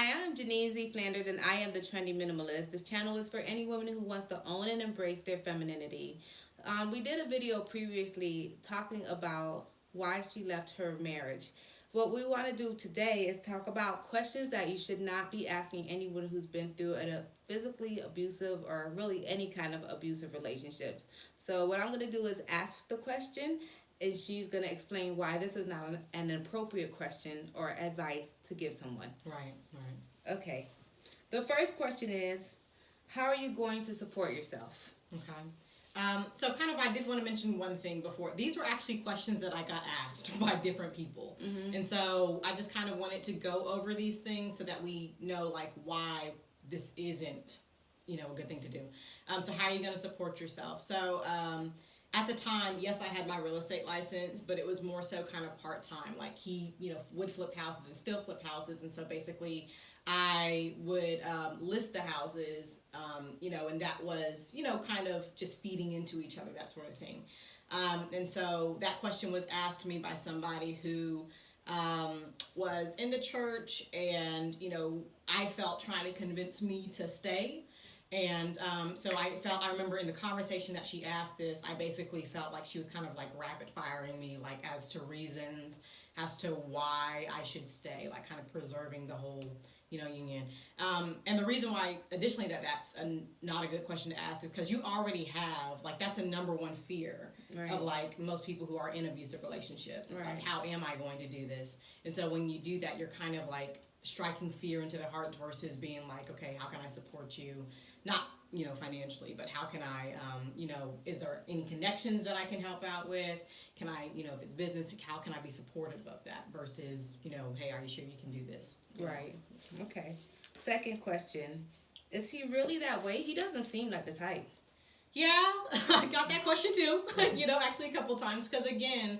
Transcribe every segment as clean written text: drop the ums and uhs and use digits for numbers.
Hi, I'm Janice Flanders, and I am the Trendy Minimalist. This channel is for any woman who wants to own and embrace their femininity. We did a video previously talking about why she left her marriage. What we want to do today is talk about questions that you should not be asking anyone who's been through a physically abusive or really any kind of abusive relationships. So what I'm going to do is ask the question, and she's going to explain why this is not an appropriate question or advice to give someone. Right, right. Okay. The first question is, how are you going to support yourself? Okay. So kind of, I did want to mention one thing before. These were actually questions that I got asked by different people. Mm-hmm. And so I just kind of wanted to go over these things so that we know, like, why this isn't, a good thing to do. So how are you going to support yourself? So, at the time, yes, I had my real estate license, but it was more so kind of part-time. Like he, would flip houses and still flip houses. And so basically I would list the houses, and that was, kind of just feeding into each other, that sort of thing. And so that question was asked to me by somebody who was in the church and, I felt trying to convince me to stay. And so I remember in the conversation that she asked this, I basically felt like she was kind of like rapid firing me, like as to reasons as to why I should stay, like kind of preserving the whole, union. And the reason why, additionally, that's not a good question to ask is because you already have, like, that's a number one fear of, like, most people who are in abusive relationships. It's like, how am I going to do this? And so when you do that, you're kind of like striking fear into their heart versus being like, okay, how can I support you? Not, financially, but how can I, is there any connections that I can help out with? Can I, if it's business, how can I be supportive of that versus, hey, are you sure you can do this? Right. Okay. Second question, is he really that way? He doesn't seem like the type. Yeah, I got that question too, actually a couple times, because again,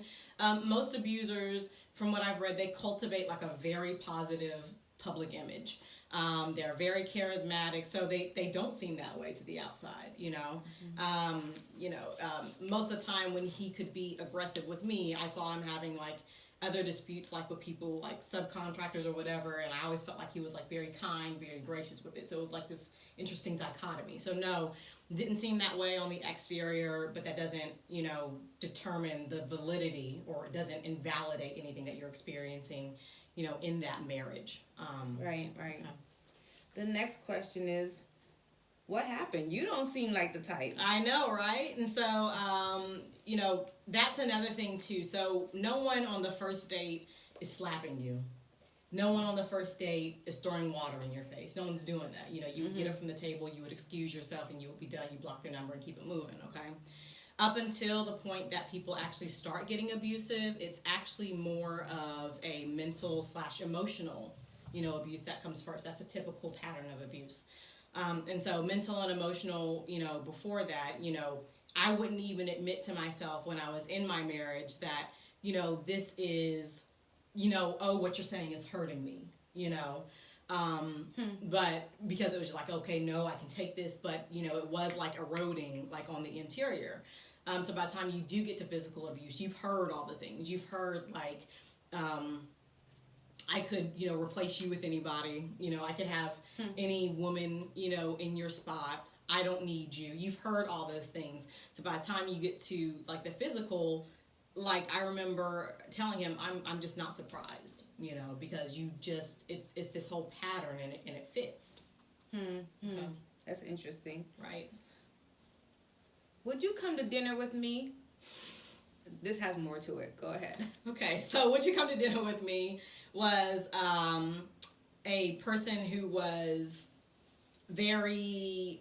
most abusers, from what I've read, they cultivate like a very positive public image. They're very charismatic, so they don't seem that way to the outside, Mm-hmm. Most of the time when he could be aggressive with me, I saw him having like other disputes like with people like subcontractors or whatever, and I always felt like he was like very kind, very gracious with it. So it was like this interesting dichotomy. So no, didn't seem that way on the exterior, but that doesn't, determine the validity, or it doesn't invalidate anything that you're experiencing, in that marriage. Right. The next question is, what happened? You don't seem like the type. I know, right? And so, that's another thing too. So no one on the first date is slapping you. No one on the first date is throwing water in your face. No one's doing that. You would get up from the table, you would excuse yourself, and you would be done. You block your number and keep it moving, okay? Up until the point that people actually start getting abusive, it's actually more of a mental / emotional, abuse that comes first. That's a typical pattern of abuse. And so mental and emotional, before that, I wouldn't even admit to myself when I was in my marriage that, this is, what you're saying is hurting me, but because it was just like, okay, no, I can take this, but, it was like eroding, like on the interior. So by the time you do get to physical abuse, you've heard all the things. You've heard, like, I could, replace you with anybody. I could have any woman, in your spot. I don't need you. You've heard all those things. So by the time you get to, like, the physical, like, I remember telling him, I'm just not surprised, because you just, it's this whole pattern, and it fits. Okay. That's interesting. Right. Would you come to dinner with me? This has more to it. Go ahead. Okay, so Would You Come to Dinner With Me was a person who was very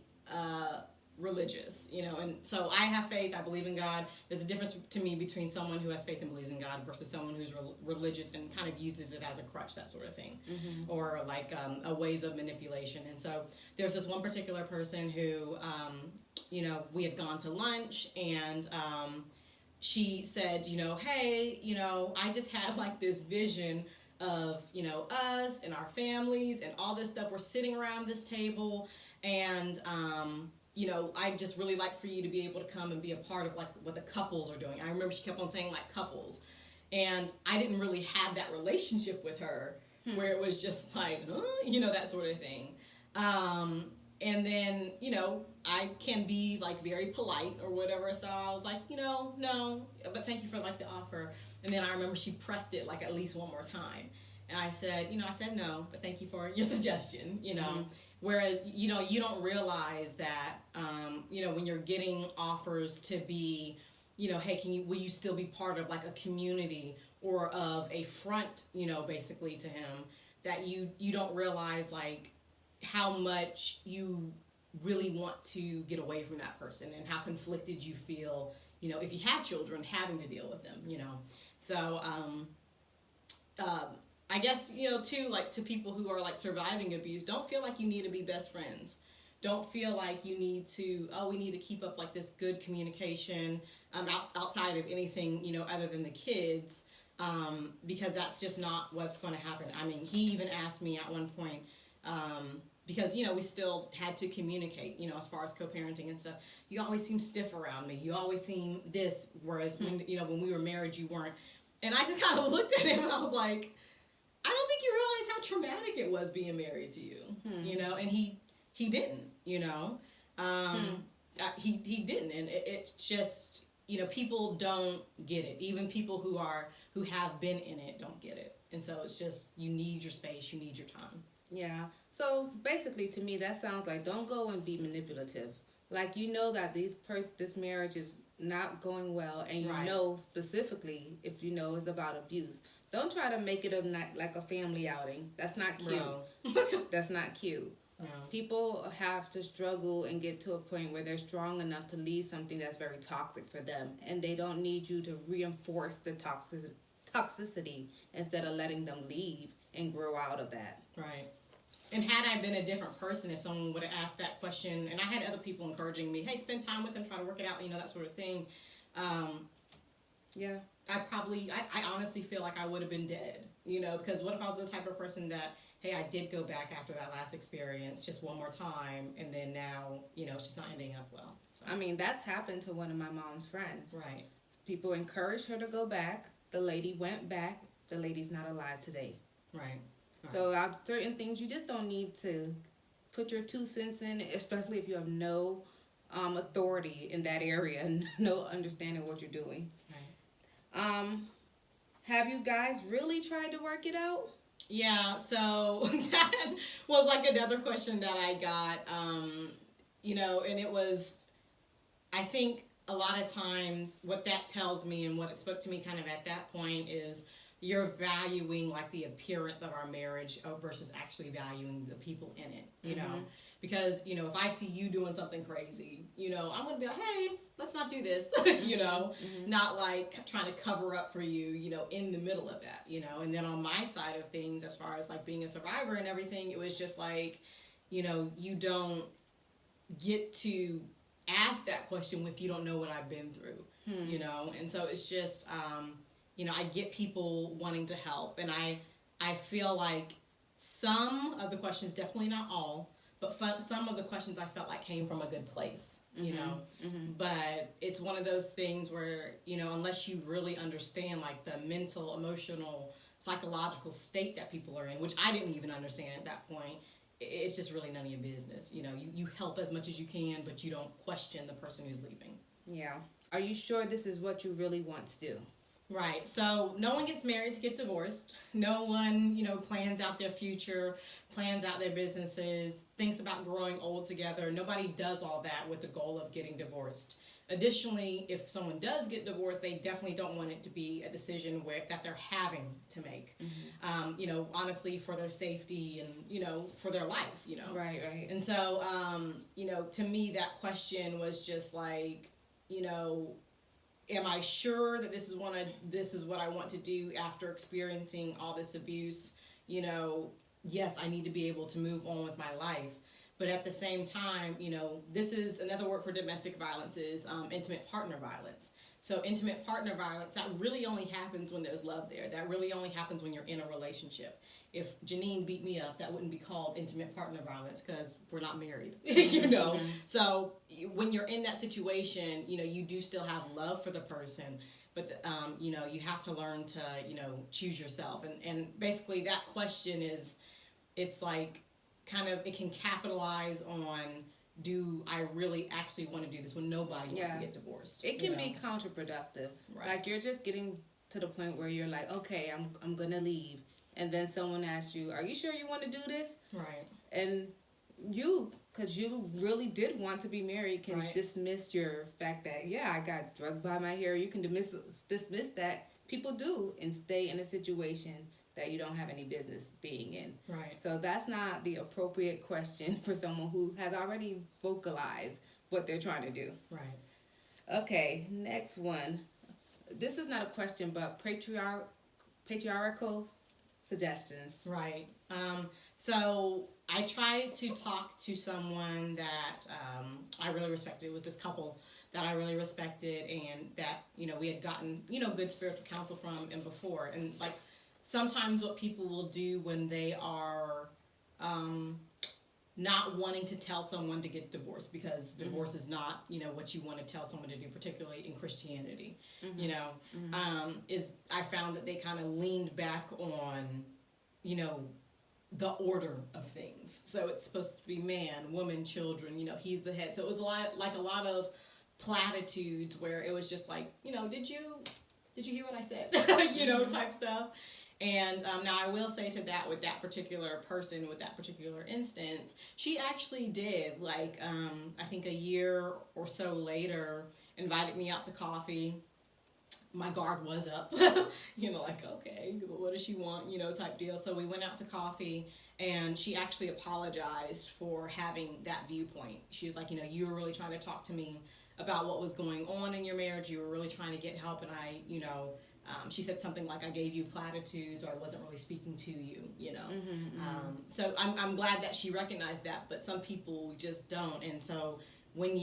religious, and so I have faith, I believe in God. There's a difference to me between someone who has faith and believes in God versus someone who's religious and kind of uses it as a crutch, that sort of thing, or like a ways of manipulation. And so there's this one particular person who, we had gone to lunch, and she said, hey, I just had like this vision of, us and our families and all this stuff. We're sitting around this table, and I just really like for you to be able to come and be a part of like what the couples are doing. I remember she kept on saying like couples, and I didn't really have that relationship with her where it was just like, huh? That sort of thing. And then, I can be like very polite or whatever. So I was like, no, but thank you for like the offer. And then I remember she pressed it like at least one more time. And I said, I said no, but thank you for your suggestion, Whereas, you don't realize that, when you're getting offers to be, hey, will you still be part of like a community or of a front, basically to him, that you don't realize like how much you really want to get away from that person and how conflicted you feel, if you have children, having to deal with them, So, I guess, too, like to people who are like surviving abuse, don't feel like you need to be best friends. Don't feel like you need to, we need to keep up like this good communication outside of anything, other than the kids, because that's just not what's going to happen. I mean, he even asked me at one point, because, we still had to communicate, as far as co-parenting and stuff. You always seem stiff around me. You always seem this, whereas when, when we were married, you weren't. And I just kind of looked at him and I was like, I don't think you realize how traumatic it was being married to you, and he didn't, he didn't. And it just, people don't get it. Even people who have been in it don't get it. And so it's just, you need your space, you need your time. Yeah. So basically, to me, that sounds like don't go and be manipulative. Like, that this marriage is not going well, and you know specifically if it's about abuse. Don't try to make it like a family outing. That's not cute. That's not cute. No. People have to struggle and get to a point where they're strong enough to leave something that's very toxic for them, and they don't need you to reinforce the toxicity instead of letting them leave and grow out of that. Right. And had I been a different person, if someone would have asked that question, and I had other people encouraging me, hey, spend time with them, try to work it out, that sort of thing. Yeah. I honestly feel like I would have been dead, because what if I was the type of person that, hey, I did go back after that last experience just one more time, and then now, it's just not ending up well. So. I mean, that's happened to one of my mom's friends. Right. People encouraged her to go back. The lady went back. The lady's not alive today. Right. So certain things you just don't need to put your 2 cents in, especially if you have no authority in that area and no understanding what you're doing. Right. Have you guys really tried to work it out? Yeah, so that was like another question that I got, and it was, I think a lot of times what that tells me and what it spoke to me kind of at that point is you're valuing like the appearance of our marriage versus actually valuing the people in it, you know? Because, if I see you doing something crazy, I'm going to be like, hey, let's not do this, not like trying to cover up for you, in the middle of that, And then on my side of things, as far as like being a survivor and everything, it was just like, you don't get to ask that question if you don't know what I've been through, And so it's just, I get people wanting to help, and I feel like some of the questions, definitely not all, but some of the questions I felt like came from a good place, But it's one of those things where, unless you really understand like the mental, emotional, psychological state that people are in, which I didn't even understand at that point, it's just really none of your business. You help as much as you can, but you don't question the person who's leaving. Yeah. Are you sure this is what you really want to do? Right. So no one gets married to get divorced. No one, plans out their future, plans out their businesses, thinks about growing old together. Nobody does all that with the goal of getting divorced. Additionally, if someone does get divorced, they definitely don't want it to be a decision that they're having to make. Honestly, for their safety and, for their life, Right. And so, to me, that question was just like, am I sure that this is what I want to do after experiencing all this abuse? Yes, I need to be able to move on with my life. But at the same time, this is another word for domestic violence is intimate partner violence. So intimate partner violence, that really only happens when there's love there. That really only happens when you're in a relationship. If Janine beat me up, that wouldn't be called intimate partner violence because we're not married, So when you're in that situation, you do still have love for the person, but you have to learn to choose yourself. And basically that question is, it's like kind of, it can capitalize on, do I really actually want to do this when nobody wants to get divorced? It can be counterproductive. Right. Like you're just getting to the point where you're like, okay, I'm gonna leave, and then someone asks you, "Are you sure you want to do this?" Right. And you, because you really did want to be married, can dismiss your fact that, yeah, I got drugged by my hair. You can dismiss that. People do, and stay in a situation that you don't have any business being in. Right. So that's not the appropriate question for someone who has already vocalized what they're trying to do. Right. Okay, next one. This is not a question, but patriarchal suggestions. Right. So I tried to talk to someone that I really respected. It was this couple that I really respected, and that we had gotten good spiritual counsel from and before. And like sometimes what people will do when they are not wanting to tell someone to get divorced, because divorce is not what you want to tell someone to do, particularly in Christianity. Is I found that they kind of leaned back on the order of things. So it's supposed to be man, woman, children, he's the head. So it was a lot of platitudes where it was just like, did you hear what I said? Type stuff. And now I will say to that, with that particular person, with that particular instance, she actually did, like, I think a year or so later, invited me out to coffee. My guard was up, like, okay, what does she want, type deal. So we went out to coffee, and she actually apologized for having that viewpoint. She was like, you were really trying to talk to me about what was going on in your marriage. You were really trying to get help, and I, she said something like, I gave you platitudes, or I wasn't really speaking to you, So I'm glad that she recognized that, but some people just don't. And so when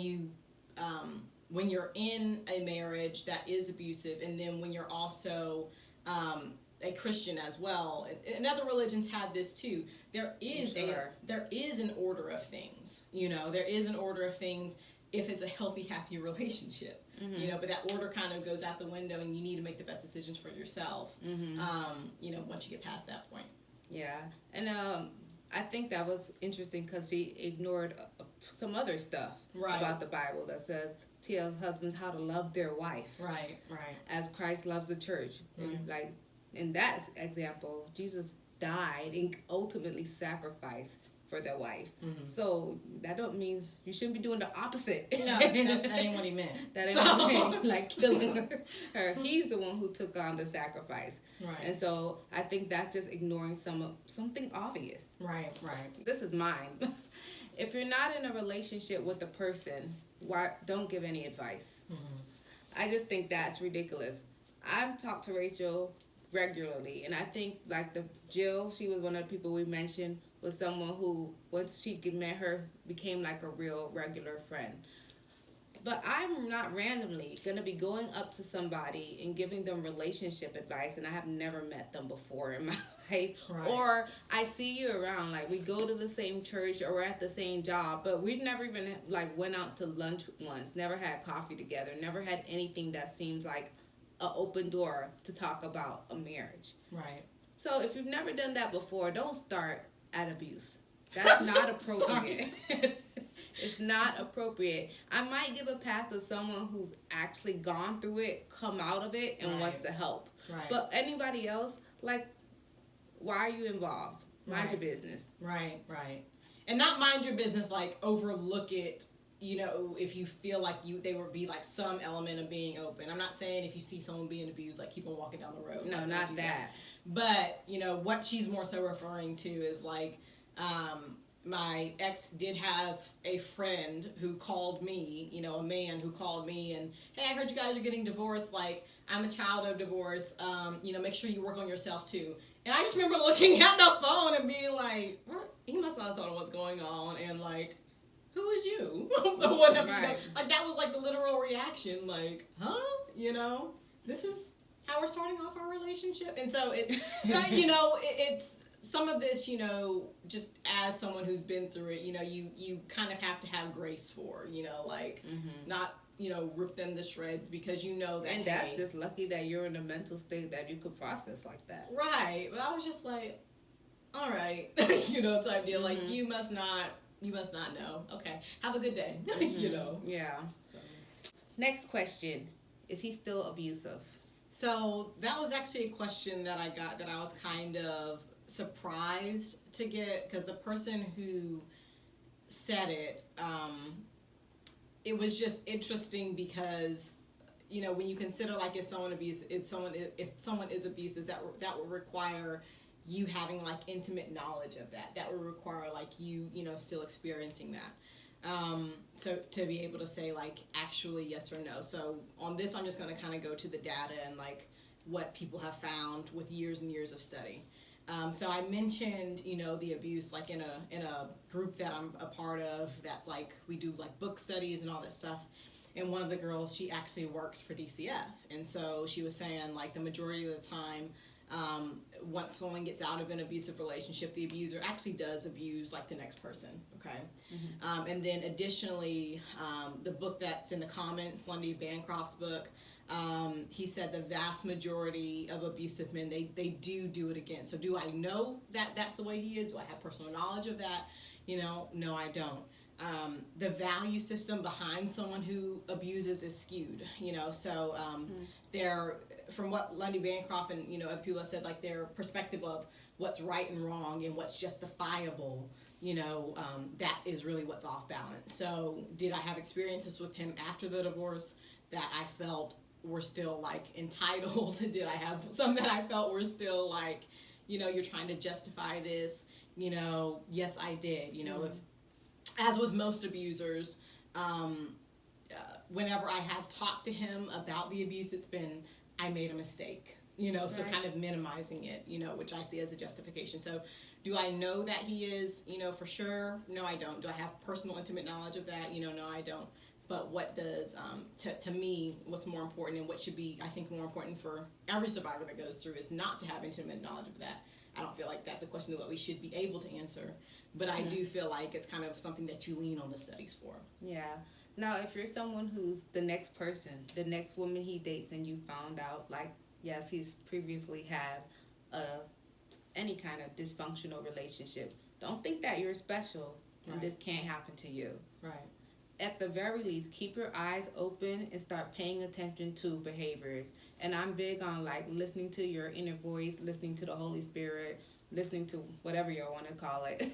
you're in a marriage that is abusive, and then when you're also a Christian as well, and other religions have this too, there is an order of things. There is an order of things if it's a healthy, happy relationship. But that order kind of goes out the window, and you need to make the best decisions for yourself. Once you get past that point. Yeah, and I think that was interesting because she ignored some other stuff about the Bible that says, tell husbands how to love their wife. Right. As Christ loves the church. And like in that example, Jesus died and ultimately sacrificed for their wife. So that don't mean you shouldn't be doing the opposite. No, that ain't what he meant. That ain't what he meant. Like killing her. He's the one who took on the sacrifice. Right. And so I think that's just ignoring something obvious. Right. This is mine. If you're not in a relationship with a person, don't give any advice. I just think that's ridiculous. I've talked to Rachel regularly, and I think like Jill, she was one of the people we mentioned, was someone who, once she met her, became like a real regular friend. But I'm not randomly going to be going up to somebody and giving them relationship advice, and I have never met them before in my life. Right. Or I see you around, like we go to the same church or we're at the same job, but we've never even like went out to lunch once, never had coffee together, never had anything that seems like an open door to talk about a marriage. Right. So if you've never done that before, don't start at abuse. That's not appropriate. It's not appropriate. I might give a pass to someone who's actually gone through it, come out of it, and wants to help. Right. But anybody else, like, why are you involved? Mind your business. Right. And not mind your business, like, overlook it, if you feel like there would be, like, some element of being open. I'm not saying if you see someone being abused, like, keep on walking down the road. No, not that. But, what she's more so referring to is, like, my ex did have a friend who called me, a man who called me and, hey, I heard you guys are getting divorced. Like, I'm a child of divorce. Make sure you work on yourself too. And I just remember looking at the phone and being like, he must not have told him what's going on. And like, who is you? Whatever. Right. Like, that was like the literal reaction. Like, huh? This is how we're starting off our relationship. And so it's, it's, some of this, just as someone who's been through it, you kind of have to have grace for, like, not rip them to shreds because you know that. And that's just lucky that you're in a mental state that you could process like that. Right. But I was just like, all right, type deal. Like, you must not know. Okay. Have a good day. Yeah. So. Next question. Is he still abusive? So that was actually a question that I got that I was kind of surprised to get, because the person who said it, it was just interesting because, when you consider like if someone is abusive, that would require you having like intimate knowledge of that. That would require like you still experiencing that. So to be able to say like actually yes or no. So on this, I'm just going to kind of go to the data and like what people have found with years and years of study. So I mentioned, the abuse like in a group that I'm a part of. That's like we do like book studies and all that stuff. And one of the girls, she actually works for DCF, and so she was saying like the majority of the time, once someone gets out of an abusive relationship, the abuser actually does abuse like the next person. Okay. And then additionally, the book that's in the comments, Lundy Bancroft's book, he said the vast majority of abusive men, they do it again. So do I know that that's the way he is? Do I have personal knowledge of that? No, I don't. The value system behind someone who abuses is skewed, so they're, from what Lundy Bancroft and other people have said, like their perspective of what's right and wrong and what's justifiable, that is really what's off balance. So did I have experiences with him after the divorce that I felt were still like entitled? Did I have some that I felt were still like, you're trying to justify this? Yes, I did. If, as with most abusers, whenever I have talked to him about the abuse, it's been, I made a mistake, so kind of minimizing it, which I see as a justification. So do I know that he is, for sure? No, I don't. Do I have personal, intimate knowledge of that? No, I don't. But what does, to me, what's more important and what should be, I think, more important for every survivor that goes through is not to have intimate knowledge of that. I don't feel like that's a question that we should be able to answer. But I do feel like it's kind of something that you lean on the studies for. Yeah. Now, if you're someone who's the next person, the next woman he dates, and you found out, like, yes, he's previously had any kind of dysfunctional relationship, don't think that you're special and this can't happen to you. Right. At the very least, keep your eyes open and start paying attention to behaviors. And I'm big on, like, listening to your inner voice, listening to the Holy Spirit, listening to whatever you want to call it,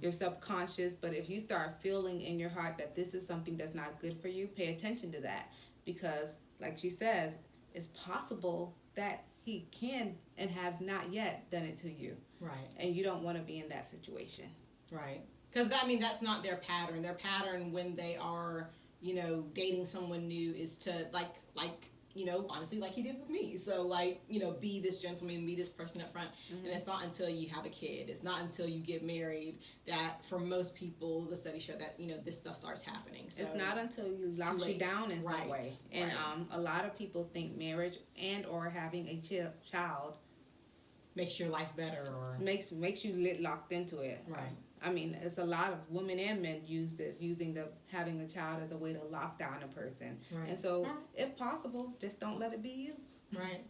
your subconscious. But if you start feeling in your heart that this is something that's not good for you, pay attention to that. Because, like she says, it's possible that he can and has not yet done it to you. Right. And you don't want to be in that situation. Right. Because, that's not their pattern. Their pattern when they are, dating someone new is to, like, honestly, like he did with me. So, like, be this gentleman, be this person up front. And it's not until you have a kid, it's not until you get married that, for most people, the studies show that, this stuff starts happening. So it's not until you locks you down in some way. And a lot of people think marriage and or having a child makes your life better or makes you locked into it. Right. I mean, it's a lot of women and men using having a child as a way to lock down a person. Right. And so, if possible, just don't let it be you. Right.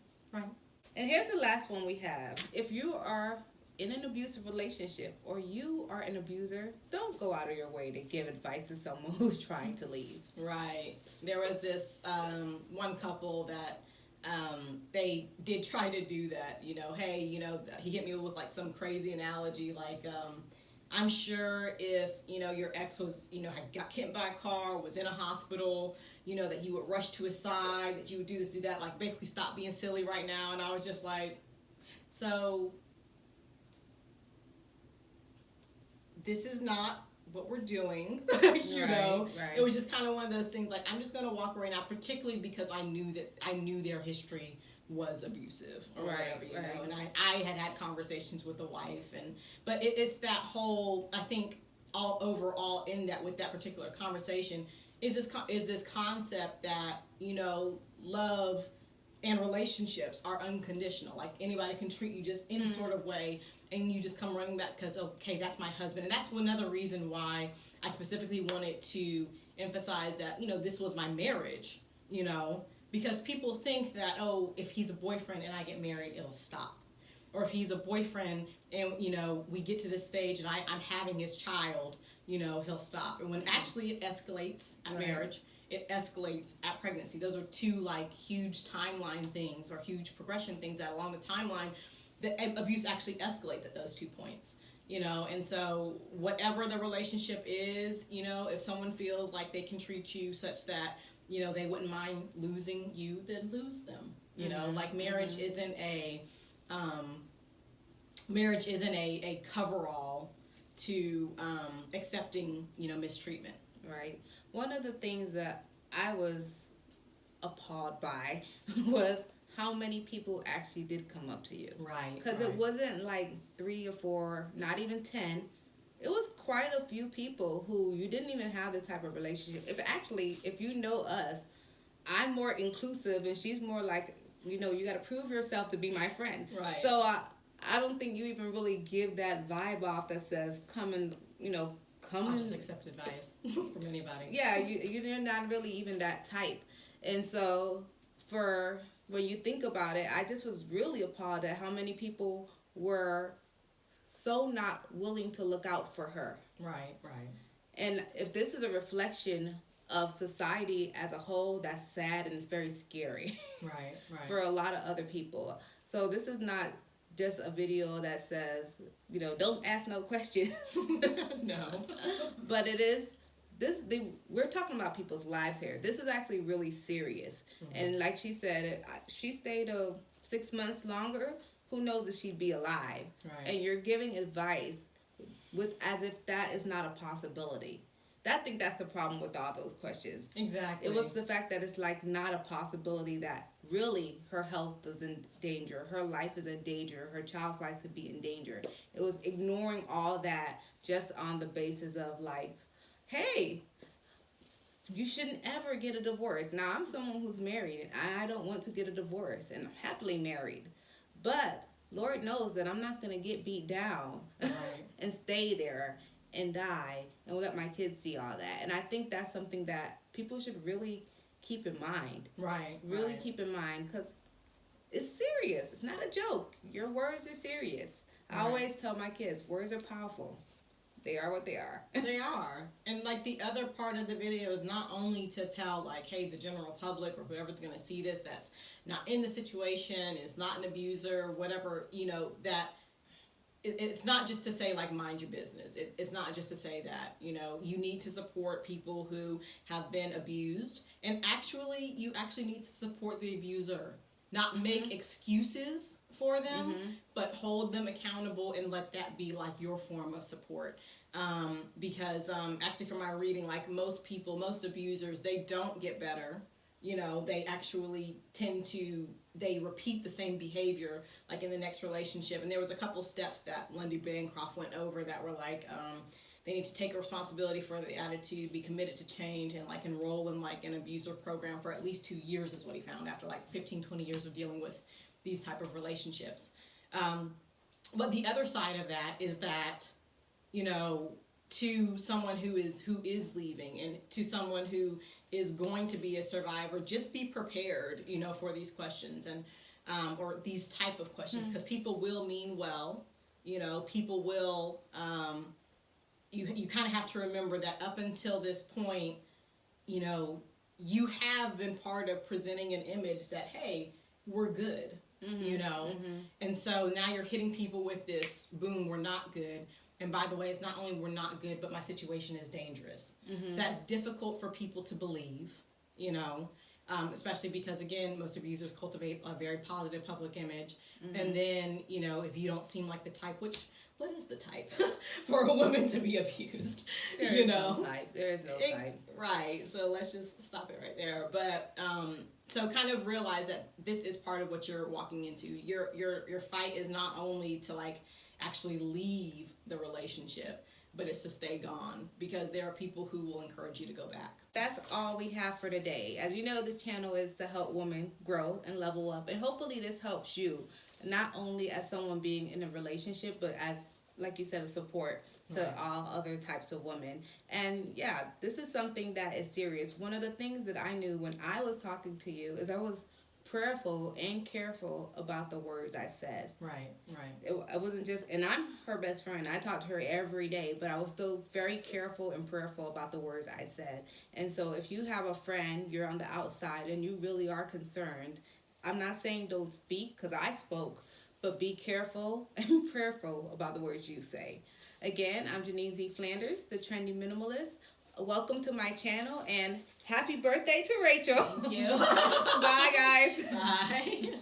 And here's the last one we have. If you are in an abusive relationship or you are an abuser, don't go out of your way to give advice to someone who's trying to leave. Right. There was this one couple that they did try to do that. Hey, he hit me with like some crazy analogy like, I'm sure if, your ex was, had got hit by a car, was in a hospital, that you would rush to his side, that you would do this, do that, like basically stop being silly right now. And I was just like, so this is not what we're doing, Right. It was just kind of one of those things like, I'm just going to walk away now, particularly because I knew their history was abusive or whatever, know. And I had conversations with the wife, but it's that whole, I think all overall in that, with that particular conversation is this concept that, love and relationships are unconditional. Like anybody can treat you just any sort of way, and you just come running back because, okay, that's my husband. And that's another reason why I specifically wanted to emphasize that, this was my marriage, because people think that, oh, if he's a boyfriend and I get married, it'll stop. Or if he's a boyfriend and, we get to this stage and I'm having his child, he'll stop. And when actually it escalates at marriage, it escalates at pregnancy. Those are two like huge timeline things or huge progression things that along the timeline, the abuse actually escalates at those 2 points. And so whatever the relationship is, if someone feels like they can treat you such that, they wouldn't mind losing you, then lose them. Like marriage isn't a coverall to accepting, mistreatment. Right. One of the things that I was appalled by was how many people actually did come up to you. Right. Because it wasn't like 3 or 4, not even 10. It was quite a few people who you didn't even have this type of relationship. If you know us, I'm more inclusive and she's more like, you got to prove yourself to be my friend. Right. So I don't think you even really give that vibe off that says come and, I'll just accept advice from anybody. Yeah, you're not really even that type. And so when you think about it, I just was really appalled at how many people were so not willing to look out for her. Right. And if this is a reflection of society as a whole, that's sad and it's very scary. Right. For a lot of other people. So this is not just a video that says, don't ask no questions. No. But it is, we're talking about people's lives here. This is actually really serious. And like she said, she stayed 6 months longer. Who knows if she'd be alive? Right. And you're giving advice as if that is not a possibility. I think that's the problem with all those questions. Exactly. It was the fact that it's like not a possibility that really her health is in danger, her life is in danger, her child's life could be in danger. It was ignoring all that just on the basis of like, hey, you shouldn't ever get a divorce. Now, I'm someone who's married and I don't want to get a divorce and I'm happily married. But Lord knows that I'm not going to get beat down and stay there and die and let my kids see all that. And I think that's something that people should really keep in mind. Right. Really keep in mind because it's serious. It's not a joke. Your words are serious. I always tell my kids, words are powerful. They are what they are. They are. And like the other part of the video is not only to tell like, hey, the general public or whoever's going to see this that's not in the situation, is not an abuser, whatever, that it's not just to say like mind your business. It's not just to say that, you need to support people who have been abused. And actually, you actually need to support the abuser. Not make excuses for them, but hold them accountable and let that be like your form of support. Because actually from my reading, like most abusers, they don't get better. They actually they repeat the same behavior like in the next relationship. And there was a couple steps that Lundy Bancroft went over that were like, they need to take responsibility for the attitude, be committed to change, and like enroll in like an abuser program for at least 2 years is what he found after like 15, 20 years of dealing with these type of relationships. But the other side of that is that, to someone who is leaving and to someone who is going to be a survivor, just be prepared, for these questions and or these type of questions, because people will mean well, people will. You kind of have to remember that up until this point, you have been part of presenting an image that, hey, we're good, and so now you're hitting people with this, boom, we're not good. And by the way, it's not only we're not good, but my situation is dangerous. So that's difficult for people to believe, especially because, again, most abusers cultivate a very positive public image. And then, if you don't seem like the type, what is the type for a woman to be abused? There is no type. Right. So let's just stop it right there. But so kind of realize that this is part of what you're walking into. Your fight is not only to like actually leave the relationship, but it's to stay gone, because there are people who will encourage you to go back. That's all we have for today. As you know, this channel is to help women grow and level up, and hopefully this helps you, not only as someone being in a relationship, but as, like you said, a support to Right. all other types of women. And yeah, this is something that is serious. One of the things that I knew when I was talking to you is I was prayerful and careful about the words I said. Right. It wasn't just, and I'm her best friend. I talk to her every day, but I was still very careful and prayerful about the words I said. And so if you have a friend, you're on the outside, and you really are concerned, I'm not saying don't speak, because I spoke, but be careful and prayerful about the words you say. Again, I'm Janine Z. Flanders, the Trendy Minimalist. Welcome to my channel, and happy birthday to Rachel. Thank you. Bye, guys. Bye.